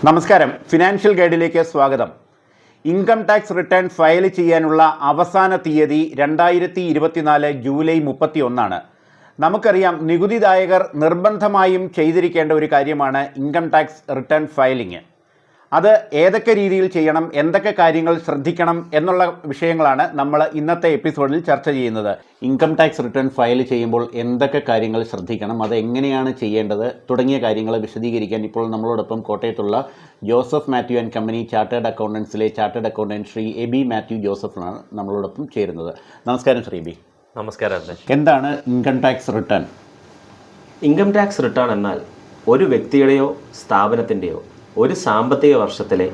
നമസ്കാരം, ഫിനാൻഷ്യൽ ഗൈഡിലേക്ക് സ്വാഗതം. Income tax return file ചെയ്യാനുള്ള അവസാന തീയതി 2024 ജൂലൈ 31. നമുക്കറിയാം, നികുതിദായകർ നിർബന്ധമായും ചെയ്തിരിക്കേണ്ട ഒരു കാര്യമാണ് ഇൻകം ടാക്സ് റിട്ടേൺ ഫയലിംഗ്. അത് ഏതൊക്കെ രീതിയിൽ ചെയ്യണം, എന്തൊക്കെ കാര്യങ്ങൾ ശ്രദ്ധിക്കണം എന്നുള്ള വിഷയങ്ങളാണ് നമ്മൾ ഇന്നത്തെ എപ്പിസോഡിൽ ചർച്ച ചെയ്യുന്നത്. ഇൻകം ടാക്സ് റിട്ടേൺ ഫയൽ ചെയ്യുമ്പോൾ എന്തൊക്കെ കാര്യങ്ങൾ ശ്രദ്ധിക്കണം, അത് എങ്ങനെയാണ് ചെയ്യേണ്ടത് തുടങ്ങിയ കാര്യങ്ങൾ വിശദീകരിക്കാൻ ഇപ്പോൾ നമ്മളോടൊപ്പം കോട്ടയത്തുള്ള Joseph Mathew and company chartered അക്കൗണ്ടൻസിലെ ചാർട്ടേഡ് അക്കൗണ്ടൻറ്റ് ശ്രീ എബി മാത്യു ജോസഫാണ് നമ്മളോടൊപ്പം ചേരുന്നത്. നമസ്കാരം ശ്രീ എബി. നമസ്കാരം. എന്താണ് income tax return? Income tax return എന്നാൽ ഒരു വ്യക്തിയുടെയോ സ്ഥാപനത്തിൻ്റെയോ ഒരു സാമ്പത്തിക വർഷത്തിലെ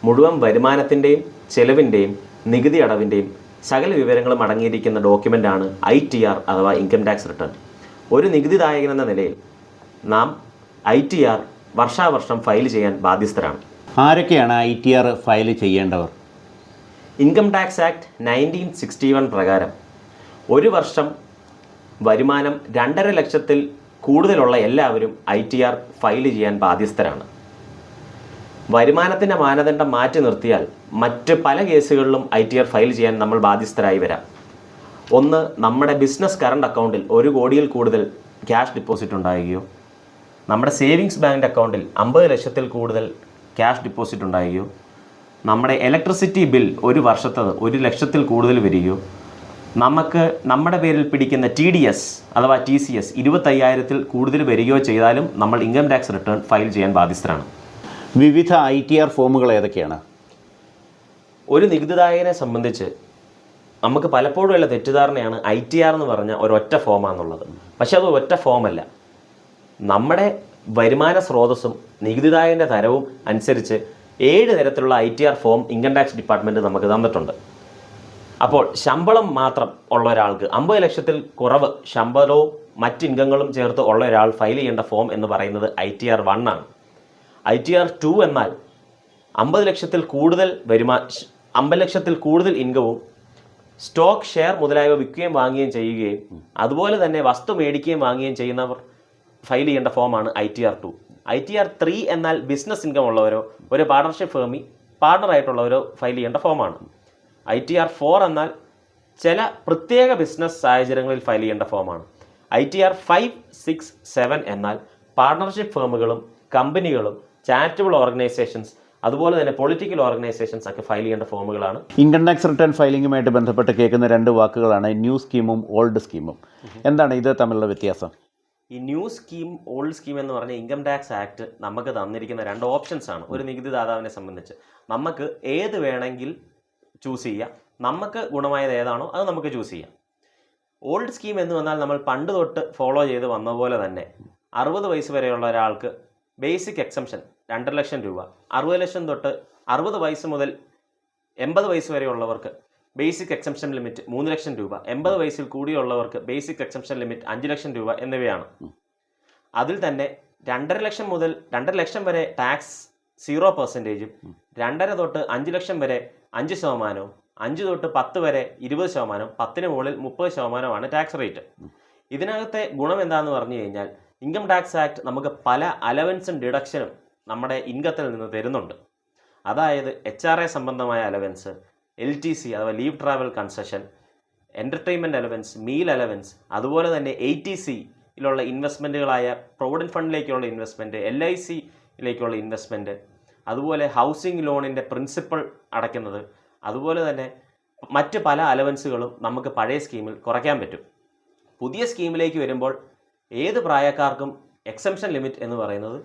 മുഴുവൻ വരുമാനത്തിൻ്റെയും ചെലവിൻ്റെയും നികുതി അടവിൻ്റെയും സകല വിവരങ്ങളും അടങ്ങിയിരിക്കുന്ന ഡോക്യുമെൻ്റാണ് ITR അഥവാ ഇൻകം ടാക്സ് റിട്ടേൺ. ഒരു നികുതിദായകൻ എന്ന നിലയിൽ നാം ITR വർഷാവർഷം ഫയൽ ചെയ്യാൻ ബാധ്യസ്ഥരാണ്. ആരൊക്കെയാണ് ITR ഫയൽ ചെയ്യേണ്ടവർ? ഇൻകം ടാക്സ് ആക്ട് 1961 പ്രകാരം ഒരു വർഷം വരുമാനം 2.5 ലക്ഷത്തിൽ കൂടുതലുള്ള എല്ലാവരും ITR ഫയൽ ചെയ്യാൻ ബാധ്യസ്ഥരാണ്. വരുമാനത്തിൻ്റെ മാനദണ്ഡം മാറ്റി നിർത്തിയാൽ മറ്റ് പല കേസുകളിലും ITR ഫയൽ ചെയ്യാൻ നമ്മൾ ബാധ്യസ്ഥരായി വരാം. ഒന്ന്, നമ്മുടെ ബിസിനസ് കറണ്ട് അക്കൗണ്ടിൽ 1 കോടിയിൽ കൂടുതൽ ക്യാഷ് ഡിപ്പോസിറ്റ് ഉണ്ടാവുകയോ, നമ്മുടെ സേവിങ്സ് ബാങ്ക് അക്കൗണ്ടിൽ 50 ലക്ഷത്തിൽ കൂടുതൽ ക്യാഷ് ഡിപ്പോസിറ്റ് ഉണ്ടാവുകയോ, നമ്മുടെ ഇലക്ട്രിസിറ്റി ബിൽ ഒരു വർഷത്തത് 1 ലക്ഷത്തിൽ കൂടുതൽ വരികയോ, നമുക്ക് നമ്മുടെ പേരിൽ പിടിക്കുന്ന TDS അഥവാ TCS 25,000-ൽ കൂടുതൽ വരികയോ ചെയ്താലും നമ്മൾ ഇൻകം ടാക്സ് റിട്ടേൺ ഫയൽ ചെയ്യാൻ ബാധ്യസ്ഥരാണ്. വിവിധ ITR ഫോമുകൾ ഏതൊക്കെയാണ്? ഒരു നികുതിദായകനെ സംബന്ധിച്ച് നമുക്ക് പലപ്പോഴുമുള്ള തെറ്റിദ്ധാരണയാണ് ITR എന്ന് പറഞ്ഞ ഒരൊറ്റ ഫോമാണെന്നുള്ളത്. പക്ഷെ അത് ഒറ്റ ഫോമല്ല. നമ്മുടെ വരുമാന സ്രോതസ്സും നികുതിദായകൻ്റെ തരവും അനുസരിച്ച് 7 തരത്തിലുള്ള ITR form income tax department നമുക്ക് തന്നിട്ടുണ്ട്. അപ്പോൾ ശമ്പളം മാത്രം ഉള്ള ഒരാൾക്ക് 50 ലക്ഷത്തിൽ കുറവ് ശമ്പളവും മറ്റ് ഇൻകങ്ങളും ചേർത്ത് ഉള്ള ഒരാൾ ഫയൽ ചെയ്യേണ്ട ഫോം എന്ന് പറയുന്നത് ITR 1 ആണ്. ITR 2 എന്നാൽ 50 ലക്ഷത്തിൽ കൂടുതൽ 50 ലക്ഷത്തിൽ കൂടുതൽ ഇൻകവും സ്റ്റോക്ക്, ഷെയർ മുതലായവ വിൽക്കുകയും വാങ്ങുകയും ചെയ്യുകയും അതുപോലെ തന്നെ വസ്തു മേടിക്കുകയും വാങ്ങുകയും ചെയ്യുന്നവർ ഫയൽ ചെയ്യേണ്ട ഫോമാണ് ITR 2. ITR 3 എന്നാൽ ബിസിനസ് ഇൻകം ഉള്ളവരോ ഒരു പാർട്ണർഷിപ്പ് ഫേമിൽ പാർട്ണറായിട്ടുള്ളവരോ ഫയൽ ചെയ്യേണ്ട ഫോമാണ്. ITR 4 എന്നാൽ ചില പ്രത്യേക ബിസിനസ് സാഹചര്യങ്ങളിൽ ഫയൽ ചെയ്യേണ്ട ഫോമാണ്. ITR 5, 6, 7 എന്നാൽ പാർട്ണർഷിപ്പ് ഫേമുകളും കമ്പനികളും ചാരിറ്റബിൾ ഓർഗനൈസേഷൻസ് അതുപോലെ തന്നെ പൊളിറ്റിക്കൽ ഓർഗനൈസേഷൻസ് ഒക്കെ ഫയൽ ചെയ്യേണ്ട ഫോമുകളാണ്. ഇൻകം ടാക്സ് റിട്ടേൺ ഫയലിംഗുമായിട്ട് ബന്ധപ്പെട്ട് കേൾക്കുന്ന 2 വാക്കുകളാണ് ന്യൂ സ്കീമും ഓൾഡ് സ്കീമും. എന്താണ് ഇത് തമ്മിലുള്ള വ്യത്യാസം? ഈ ന്യൂ സ്കീം, ഓൾഡ് സ്കീം എന്ന് പറഞ്ഞ ഇൻകം ടാക്സ് ആക്ട് നമുക്ക് തന്നിരിക്കുന്ന 2 ഓപ്ഷൻസ് ആണ്. ഒരു നികുതിദാതാവിനെ സംബന്ധിച്ച് നമുക്ക് ഏത് വേണമെങ്കിൽ ചൂസ് ചെയ്യാം. നമുക്ക് ഗുണമായത് ഏതാണോ അത് നമുക്ക് ചൂസ് ചെയ്യാം. ഓൾഡ് സ്കീം എന്ന് പറഞ്ഞാൽ നമ്മൾ പണ്ട് തൊട്ട് ഫോളോ ചെയ്ത് വന്ന പോലെ തന്നെ 60 വയസ്സ് വരെയുള്ള ഒരാൾക്ക് ബേസിക് എക്സംഷൻ 2.5 ലക്ഷം രൂപ, 60 ലക്ഷം തൊട്ട് 60 വയസ്സ് മുതൽ 80 വയസ്സ് വരെയുള്ളവർക്ക് ബേസിക് എക്സംഷൻ ലിമിറ്റ് 3 ലക്ഷം രൂപ, 80 വയസ്സിൽ കൂടിയുള്ളവർക്ക് ബേസിക് എക്സംഷൻ ലിമിറ്റ് 5 ലക്ഷം രൂപ എന്നിവയാണ്. അതിൽ തന്നെ 2.5 ലക്ഷം മുതൽ 2.5 ലക്ഷം വരെ ടാക്സ് 0%, 2.5 തൊട്ട് 5 ലക്ഷം വരെ 5%, 5 തൊട്ട് 10 വരെ 20%, 10-ന് മുകളിൽ 30%ആണ് ടാക്സ് റേറ്റ്. ഇതിനകത്തെ ഗുണം എന്താണെന്ന് പറഞ്ഞു കഴിഞ്ഞാൽ ഇൻകം ടാക്സ് ആക്ട് നമുക്ക് പല അലവൻസും ഡിഡക്ഷനും നമ്മുടെ ഇൻകത്തിൽ നിന്ന് തരുന്നുണ്ട്. അതായത് HRA സംബന്ധമായ അലവൻസ്, LTC അഥവാ leave travel concession, entertainment allowance, meal allowance, അതുപോലെ തന്നെ ATCയിലുള്ള ഇൻവെസ്റ്റ്മെൻറ്റുകളായ പ്രൊവിഡൻറ്റ് ഫണ്ടിലേക്കുള്ള ഇൻവെസ്റ്റ്മെൻറ്റ്, LICയിലേക്കുള്ള ഇൻവെസ്റ്റ്മെൻറ്റ്, അതുപോലെ ഹൗസിംഗ് ലോണിൻ്റെ പ്രിൻസിപ്പൽ അടയ്ക്കുന്നത്, അതുപോലെ തന്നെ മറ്റ് പല അലവൻസുകളും നമുക്ക് പഴയ സ്കീമിൽ കുറയ്ക്കാൻ പറ്റും. പുതിയ സ്കീമിലേക്ക് വരുമ്പോൾ ഏത് പ്രായക്കാർക്കും എക്സംഷൻ ലിമിറ്റ് എന്ന് പറയുന്നത്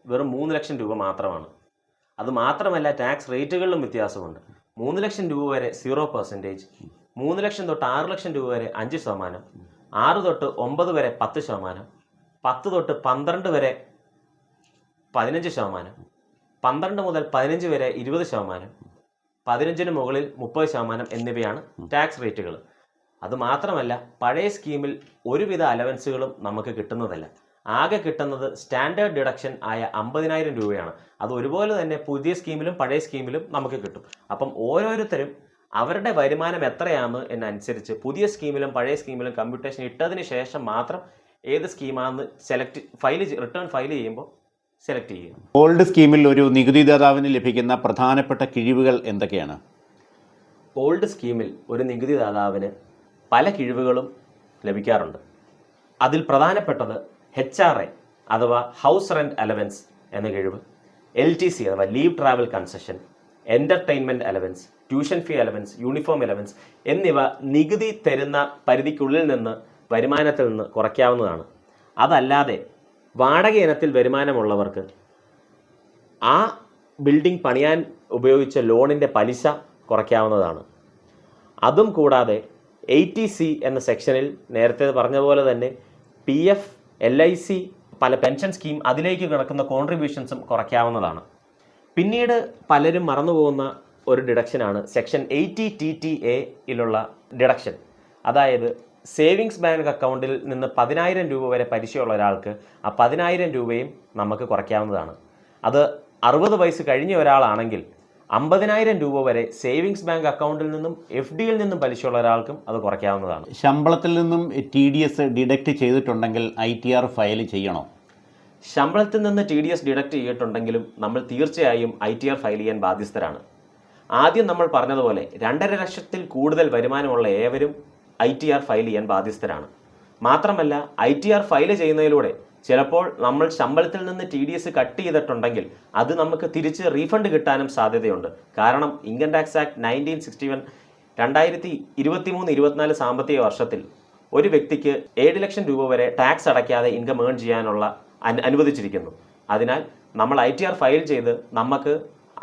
വെറും 3 ലക്ഷം രൂപ മാത്രമാണ്. അത് മാത്രമല്ല ടാക്സ് റേറ്റുകളിലും വ്യത്യാസമുണ്ട്. 3 ലക്ഷം രൂപ വരെ 0%, 3 ലക്ഷം തൊട്ട് 6 ലക്ഷം രൂപ വരെ 5%, 6 തൊട്ട് 9 വരെ 10%, 10 തൊട്ട് 12 വരെ 15%, 12 മുതൽ 15 വരെ 20%, 15-ന് മുകളിൽ 30% എന്നിവയാണ് ടാക്സ് റേറ്റുകൾ. അതുമാത്രമല്ല പഴയ സ്കീമിൽ ഒരുവിധ അലവൻസുകളും നമുക്ക് കിട്ടുന്നതല്ല. ആകെ കിട്ടുന്നത് സ്റ്റാൻഡേർഡ് ഡിഡക്ഷൻ ആയ 50,000 രൂപയാണ്. അത് ഒരുപോലെ തന്നെ പുതിയ സ്കീമിലും പഴയ സ്കീമിലും നമുക്ക് കിട്ടും. അപ്പം ഓരോരുത്തരും അവരുടെ വരുമാനം എത്രയാണ് എന്നനുസരിച്ച് പുതിയ സ്കീമിലും പഴയ സ്കീമിലും കമ്പ്യൂട്ടേഷൻ ഇട്ടതിന് ശേഷം മാത്രം ഏത് സ്കീമാണെന്ന് റിട്ടേൺ ഫയൽ ചെയ്യുമ്പോൾ സെലക്ട് ചെയ്യുക. ഓൾഡ് സ്കീമിൽ ഒരു നികുതിദാതാവിന് ലഭിക്കുന്ന പ്രധാനപ്പെട്ട കിഴിവുകൾ എന്തൊക്കെയാണ്? ഓൾഡ് സ്കീമിൽ ഒരു നികുതിദാതാവിന് പല കിഴിവുകളും ലഭിക്കാറുണ്ട്. അതിൽ പ്രധാനപ്പെട്ടത് HRA അഥവാ ഹൗസ് റെൻറ്റ് അലവൻസ് എന്ന കിഴിവ്, LTC അഥവാ leave travel concession, entertainment allowance, tuition fee allowance, uniform allowance എന്നിവ നികുതി തരുന്ന പരിധിക്കുള്ളിൽ നിന്ന് വരുമാനത്തിൽ നിന്ന് കുറയ്ക്കാവുന്നതാണ്. അതല്ലാതെ വാടക ഇനത്തിൽ വരുമാനമുള്ളവർക്ക് ആ ബിൽഡിംഗ് പണിയാൻ ഉപയോഗിച്ച ലോണിൻ്റെ പലിശ കുറയ്ക്കാവുന്നതാണ്. അതും കൂടാതെ 80C എന്ന സെക്ഷനിൽ നേരത്തെ പറഞ്ഞ പോലെ തന്നെ PF, LIC, പല പെൻഷൻ സ്കീം അതിലേക്ക് കിടക്കുന്ന കോൺട്രിബ്യൂഷൻസും കുറയ്ക്കാവുന്നതാണ്. പിന്നീട് പലരും മറന്നുപോകുന്ന ഒരു ഡിഡക്ഷനാണ് സെക്ഷൻ 80TTA ഡിഡക്ഷൻ. അതായത് സേവിങ്സ് ബാങ്ക് അക്കൗണ്ടിൽ നിന്ന് 10,000 രൂപ വരെ പലിശയുള്ള ഒരാൾക്ക് ആ 10,000 രൂപയും നമുക്ക് കുറയ്ക്കാവുന്നതാണ്. അത് 60 വയസ്സ് കഴിഞ്ഞ ഒരാളാണെങ്കിൽ 50,000 രൂപ വരെ സേവിങ്സ് ബാങ്ക് അക്കൗണ്ടിൽ നിന്നും FDയിൽ നിന്നും പലിശയുള്ള ഒരാൾക്കും അത് കുറയ്ക്കാവുന്നതാണ്. ശമ്പളത്തിൽ നിന്നും TDS ഡിഡക്റ്റ് ചെയ്തിട്ടുണ്ടെങ്കിൽ ITR ഫയൽ ചെയ്യണോ? ശമ്പളത്തിൽ നിന്ന് TDS ഡിഡക്റ്റ് ചെയ്തിട്ടുണ്ടെങ്കിലും നമ്മൾ തീർച്ചയായും ITR ഫയൽ ചെയ്യാൻ ബാധ്യസ്ഥരാണ്. ആദ്യം നമ്മൾ പറഞ്ഞതുപോലെ 2.5 ലക്ഷത്തിൽ കൂടുതൽ വരുമാനമുള്ള ഏവരും ITR ഫയൽ ചെയ്യാൻ ബാധ്യസ്ഥരാണ്. മാത്രമല്ല ITR ഫയൽ ചെയ്യുന്നതിലൂടെ ചിലപ്പോൾ നമ്മൾ ശമ്പളത്തിൽ നിന്ന് TDS കട്ട് ചെയ്തിട്ടുണ്ടെങ്കിൽ അത് നമുക്ക് തിരിച്ച് റീഫണ്ട് കിട്ടാനും സാധ്യതയുണ്ട്. കാരണം ഇൻകം ടാക്സ് ആക്ട് 1961 2023-24 സാമ്പത്തിക വർഷത്തിൽ ഒരു വ്യക്തിക്ക് 7 ലക്ഷം രൂപ വരെ ടാക്സ് അടയ്ക്കാതെ ഇൻകം ഏൺ ചെയ്യാനുള്ള അനുവദിച്ചിരിക്കുന്നു. അതിനാൽ നമ്മൾ ITR ഫയൽ ചെയ്ത് നമുക്ക്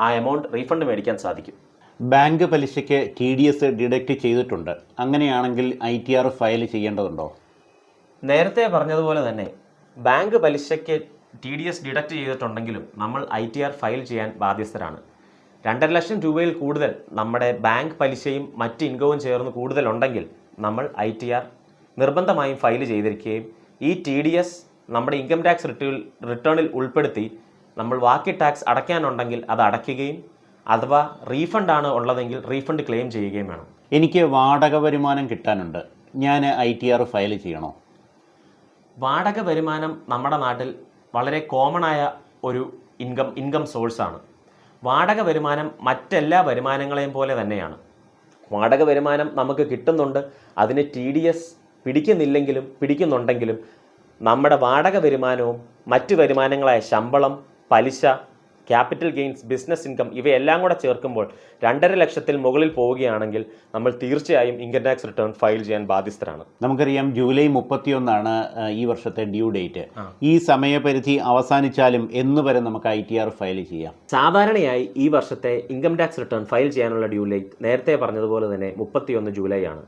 ആ എമൗണ്ട് റീഫണ്ട് മേടിക്കാൻ സാധിക്കും. ബാങ്ക് പലിശയ്ക്ക് TDS ഡിഡക്റ്റ് ചെയ്തിട്ടുണ്ട്. അങ്ങനെയാണെങ്കിൽ ITR ഫയൽ ചെയ്യേണ്ടതുണ്ടോ? നേരത്തെ പറഞ്ഞതുപോലെ തന്നെ ബാങ്ക് പലിശയ്ക്ക് TDS ഡിഡക്റ്റ് ചെയ്തിട്ടുണ്ടെങ്കിലും നമ്മൾ ITR ഫയൽ ചെയ്യാൻ ബാധ്യസ്ഥരാണ്. 2.5 ലക്ഷം രൂപയിൽ കൂടുതൽ നമ്മുടെ ബാങ്ക് പലിശയും മറ്റ് ഇൻകവും ചേർന്ന് കൂടുതലുണ്ടെങ്കിൽ നമ്മൾ ITR നിർബന്ധമായും ഫയൽ ചെയ്തിരിക്കുകയും ഈ TDS നമ്മുടെ ഇൻകം ടാക്സ് റിട്ടേണിൽ ഉൾപ്പെടുത്തി നമ്മൾ ബാക്കി ടാക്സ് അടയ്ക്കാനുണ്ടെങ്കിൽ അത് അടയ്ക്കുകയും അഥവാ റീഫണ്ടാണ് ഉള്ളതെങ്കിൽ റീഫണ്ട് ക്ലെയിം ചെയ്യുകയും വേണം. എനിക്ക് വാടക വരുമാനം കിട്ടാനുണ്ട്, ഞാൻ ITR ഫയൽ ചെയ്യണോ? വാടക വരുമാനം നമ്മുടെ നാട്ടിൽ വളരെ കോമണായ ഒരു ഇൻകം സോഴ്സാണ്. വാടക വരുമാനം മറ്റെല്ലാ വരുമാനങ്ങളെയും പോലെ തന്നെയാണ്. വാടക വരുമാനം നമുക്ക് കിട്ടുന്നുണ്ട്, അതിന് TDS പിടിക്കുന്നില്ലെങ്കിലും പിടിക്കുന്നുണ്ടെങ്കിലും നമ്മുടെ വാടക വരുമാനവും മറ്റ് വരുമാനങ്ങളായ ശമ്പളം, പലിശ, ക്യാപിറ്റൽ ഗെയിൻസ്, ബിസിനസ് ഇൻകം ഇവയെല്ലാം കൂടെ ചേർക്കുമ്പോൾ 2.5 ലക്ഷത്തിൽ മുകളിൽ പോവുകയാണെങ്കിൽ നമ്മൾ തീർച്ചയായും ഇൻകം ടാക്സ് റിട്ടേൺ ഫയൽ ചെയ്യാൻ ബാധ്യസ്ഥരാണ്. നമുക്കറിയാം ജൂലൈ 31 ഈ വർഷത്തെ ഡ്യൂ ഡേറ്റ്. ഈ സമയപരിധി അവസാനിച്ചാലും എന്ന് വരെ നമുക്ക് ITR ഫയൽ ചെയ്യാം? സാധാരണയായി ഈ വർഷത്തെ ഇൻകം ടാക്സ് റിട്ടേൺ ഫയൽ ചെയ്യാനുള്ള ഡ്യൂ ഡേറ്റ് നേരത്തെ പറഞ്ഞതുപോലെ തന്നെ 31 ജൂലൈ ആണ്.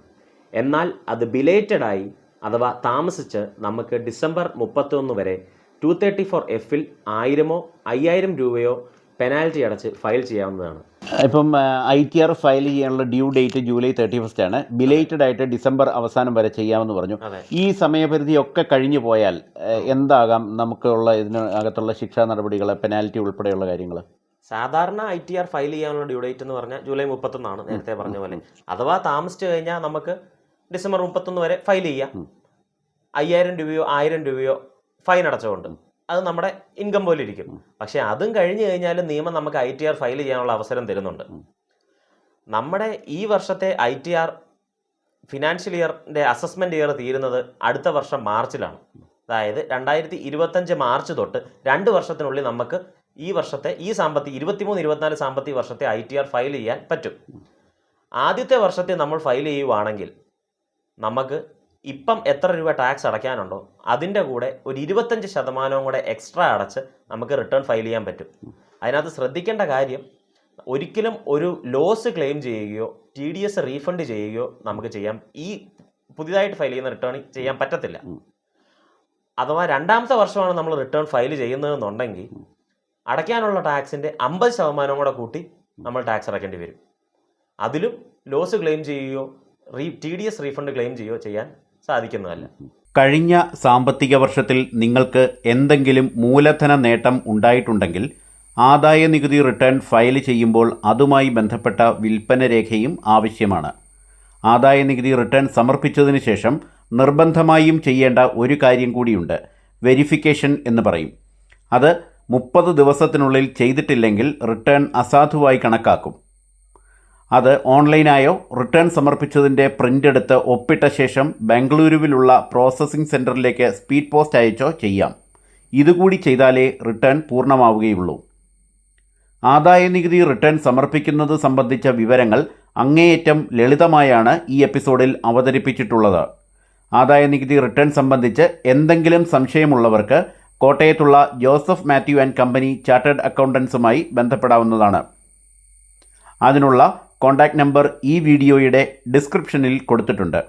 എന്നാൽ അത് ബിലേറ്റഡായി അഥവാ താമസിച്ച് നമുക്ക് ഡിസംബർ 31 വരെ 234Fൽ 1000 5000 രൂപയോ പെനാൽറ്റി അടച്ച് ഫയൽ ചെയ്യാവുന്നതാണ്. ഇപ്പം ITR ഫയൽ ചെയ്യാനുള്ള ഡ്യൂ ഡേറ്റ് ജൂലൈ 31 ആണ്. ബിലേറ്റഡ് ആയിട്ട് ഡിസംബർ അവസാനം വരെ ചെയ്യാമെന്ന് പറഞ്ഞു. ഈ സമയപരിധിയൊക്കെ കഴിഞ്ഞു പോയാൽ എന്താകാം നമുക്കുള്ള ഇതിനകത്തുള്ള ശിക്ഷാ നടപടികൾ, പെനാൽറ്റി ഉൾപ്പെടെയുള്ള കാര്യങ്ങൾ? സാധാരണ ITR ഫയൽ ചെയ്യാനുള്ള ഡ്യൂ ഡേറ്റ് എന്ന് പറഞ്ഞാൽ ജൂലൈ 31 ആണ് നേരത്തെ പറഞ്ഞ പോലെ. അഥവാ താമസിച്ചു കഴിഞ്ഞാൽ നമുക്ക് ഡിസംബർ 31 വരെ ഫയൽ ചെയ്യാം. 5000 രൂപയോ 1000 രൂപയോ ഫൈൻ അടച്ചുകൊണ്ട് അത് നമ്മുടെ ഇൻകം പോലെ ഇരിക്കും. പക്ഷേ അതും കഴിഞ്ഞ് കഴിഞ്ഞാൽ നിയമം നമുക്ക് ITR ഫയൽ ചെയ്യാനുള്ള അവസരം തരുന്നുണ്ട്. നമ്മുടെ ഈ വർഷത്തെ ITR ഫിനാൻഷ്യൽ ഇയറിൻ്റെ അസസ്മെൻറ്റ് ഇയർ തീരുന്നത് അടുത്ത വർഷം മാർച്ചിലാണ്. അതായത് 2025 മാർച്ച് തൊട്ട് 2 വർഷത്തിനുള്ളിൽ നമുക്ക് ഈ വർഷത്തെ ഈ 23-24 സാമ്പത്തിക വർഷത്തെ ITR ഫയൽ ചെയ്യാൻ പറ്റും. ആദ്യത്തെ വർഷത്തെ നമ്മൾ ഫയൽ ചെയ്യുവാണെങ്കിൽ നമുക്ക് ഇപ്പം എത്ര രൂപ ടാക്സ് അടയ്ക്കാനുണ്ടോ അതിൻ്റെ കൂടെ ഒരു 25% കൂടെ എക്സ്ട്രാ അടച്ച് നമുക്ക് റിട്ടേൺ ഫയൽ ചെയ്യാൻ പറ്റും. അതിനകത്ത് ശ്രദ്ധിക്കേണ്ട കാര്യം, ഒരിക്കലും ഒരു ലോസ് ക്ലെയിം ചെയ്യുകയോ TDS റീഫണ്ട് ചെയ്യുകയോ നമുക്ക് ചെയ്യാം ഈ പുതിയതായിട്ട് ഫയൽ ചെയ്യുന്ന റിട്ടേൺ ചെയ്യാൻ പറ്റത്തില്ല. അഥവാ 2ാമത്തെ വർഷമാണ് നമ്മൾ റിട്ടേൺ ഫയൽ ചെയ്യുന്നതെന്നുണ്ടെങ്കിൽ അടയ്ക്കാനുള്ള ടാക്സിൻ്റെ 50% കൂടെ കൂട്ടി നമ്മൾ ടാക്സ് അടയ്ക്കേണ്ടി വരും. അതിലും ലോസ് ക്ലെയിം ചെയ്യുകയോ TDS റീഫണ്ട് ക്ലെയിം ചെയ്യുകയോ ചെയ്യാൻ സാധിക്കുന്നതല്ല. കഴിഞ്ഞ സാമ്പത്തിക വർഷത്തിൽ നിങ്ങൾക്ക് എന്തെങ്കിലും മൂലധന നേട്ടം ഉണ്ടായിട്ടുണ്ടെങ്കിൽ ആദായ നികുതി റിട്ടേൺ ഫയൽ ചെയ്യുമ്പോൾ അതുമായി ബന്ധപ്പെട്ട വിൽപ്പന രേഖയും ആവശ്യമാണ്. ആദായ നികുതി റിട്ടേൺ സമർപ്പിച്ചതിന് ശേഷം നിർബന്ധമായും ചെയ്യേണ്ട ഒരു കാര്യം കൂടിയുണ്ട്, വെരിഫിക്കേഷൻ എന്ന് പറയും. അത് 30 ദിവസത്തിനുള്ളിൽ ചെയ്തിട്ടില്ലെങ്കിൽ റിട്ടേൺ അസാധുവായി കണക്കാക്കും. അത് ഓൺലൈനായോ റിട്ടേൺ സമർപ്പിച്ചതിൻ്റെ പ്രിൻ്റ് എടുത്ത് ഒപ്പിട്ട ശേഷം ബംഗളൂരുവിലുള്ള പ്രോസസ്സിംഗ് സെൻറ്ററിലേക്ക് സ്പീഡ് പോസ്റ്റ് അയച്ചോ ചെയ്യാം. ഇതുകൂടി ചെയ്താലേ റിട്ടേൺ പൂർണ്ണമാവുകയുള്ളൂ. ആദായനികുതി റിട്ടേൺ സമർപ്പിക്കുന്നത് സംബന്ധിച്ച വിവരങ്ങൾ അങ്ങേയറ്റം ലളിതമായാണ് ഈ എപ്പിസോഡിൽ അവതരിപ്പിച്ചിട്ടുള്ളത്. ആദായനികുതി റിട്ടേൺ സംബന്ധിച്ച് എന്തെങ്കിലും സംശയമുള്ളവർക്ക് കോട്ടയത്തുള്ള Joseph Mathew and company chartered അക്കൗണ്ടൻസുമായി ബന്ധപ്പെടാവുന്നതാണ്. അതിനുള്ള കോൺടാക്റ്റ് നമ്പർ ഈ വീഡിയോയുടെ ഡിസ്ക്രിപ്ഷനിൽ കൊടുത്തിട്ടുണ്ട്.